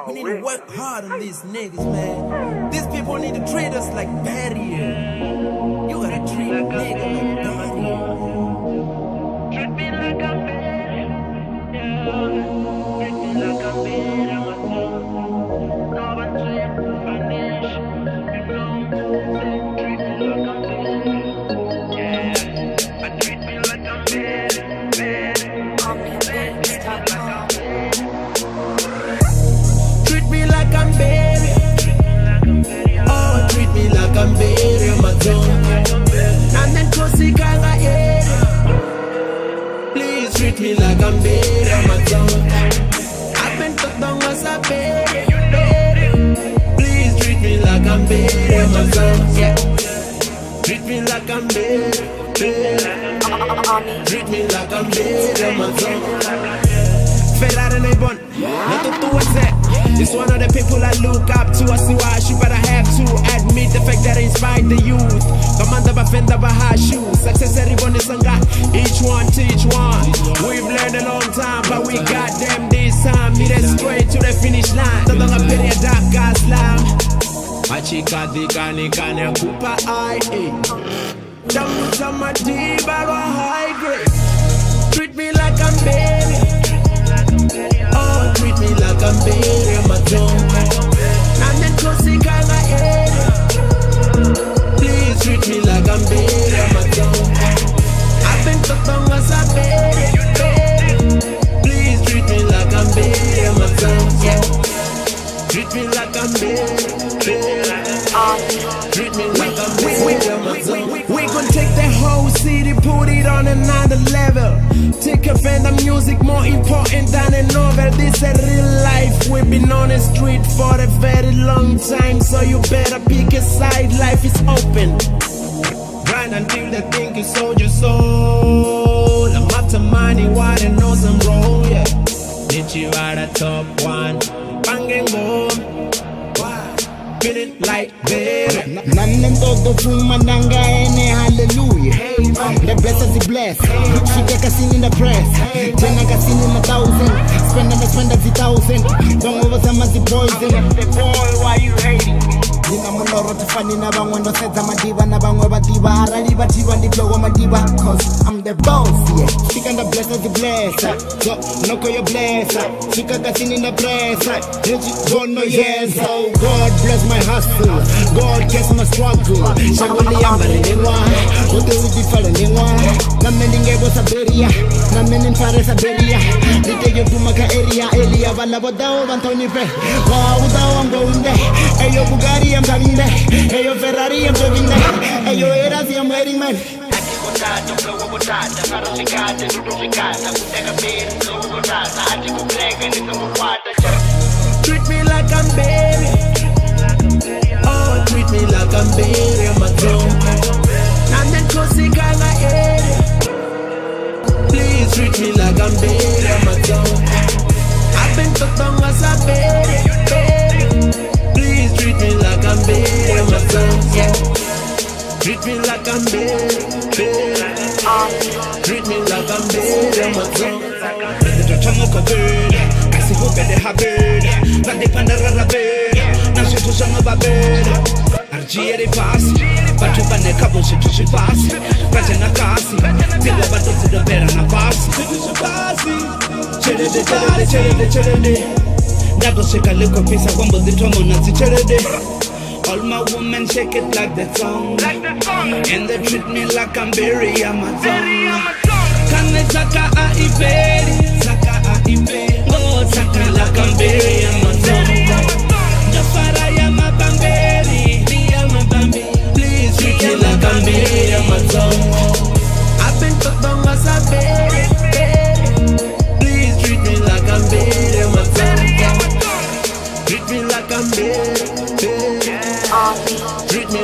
We need to work hard on these niggas, man. These people need to treat us like barrier. You gotta treat a nigga like barrier. Treat me like a barrier. Treat me like a barrier, my son. No one said vanish. You know, treat me like a barrier. Yeah, treat me like a barrier. Treat me like I'm baby. Oh, treat me like I'm baby, my son. And then pussy kanga area. Please treat me like I'm baby, my son. I've been put down as a baby. Please treat me like I'm baby, my son. Yeah. Treat me like I'm baby. Treat me like I'm baby, my son. Ferrari Nabon, not to accept. It's one of the people I look up to. I see why she, but I have to admit the fact that I inspired the youth. Commander Bafenda Baha shoes. Success everyone is got each one teach one. We've learned a long time, but we got them this time. Meet us straight to the finish line. The long period dark gas slam. Achika dikani kane kupa I. Damu samadi barwa high grade. Treat me like I'm baby. Oh, treat me like I'm baby, my son. And then pussy kanga area. Please treat me like I'm baby, my son. I've been put on as a baby. Please treat me like I'm baby, my son. Yeah. Treat me like I'm baby. Treat me like I'm baby, my son. We gon' take the whole city, put it on another level. Take up and the music more important than a novel. This a real life. We've been on the street for a very long time, so you better pick a side. Life is open. Grind until the thing you sold your soul. I'm after money, wanna know some roll, yeah. Did you are the top one? Banging boom. Feeling like baby. Nannen todo fuma nanga ene hallelujah. The blessed is blessed. She take a scene in the press. Ten a scene in 1,000. Spend a 1,000. Don't over some of the poison. The boy, why you hating? Nina monoro tufani na bangwe ndo seta madiba na bangwe batiba arali batiba ndi blow madiba cause I'm the boss, yeah. She can the bless the blesser. So no call your blesser. She can get in the presser. Don't know yes. Oh God bless my hustle. God bless my struggle. Shaguli yambare ningwa. Ude uji fale ningwa. Na meninge bosa beria. Na menin fare sa beria. Lite yo tumaka area elia bala bodao bantoni pe. Wa udao am going there. Ayo Bugatti I'm driving there. Ayo Ferrari I'm driving there. Ayo Erasi I'm wearing man. Treat me like I'm baby. Oh, treat me like I'm baby, my son. And then pussy kanga area. Please treat me like I'm baby, my son. I've been put on as a baby. Please treat me like I'm baby, my son. Yeah. Treat me like I'm baby. Treat me like I'm baby, my son. Kasi hubede habed Nandi pandara bed Nasi tuzanga babed Arjiere fast Batu bane kabo situsi fast Praje na kasi Tiwa batu zida bera na fast Situsi fast Cherede Ndago sheka leko pisa Wambo zitomo na cherede. All my women shake it like that song And they treat me like I'm very Amazon Kane saka a iberi Oh, saka like I'm very Amazon Jafara ya mabamberi Please treat me like I'm very Amazon. I've been put on as a baby. Please treat me like I'm very Amazon. Treat me like I'm baby. Treat me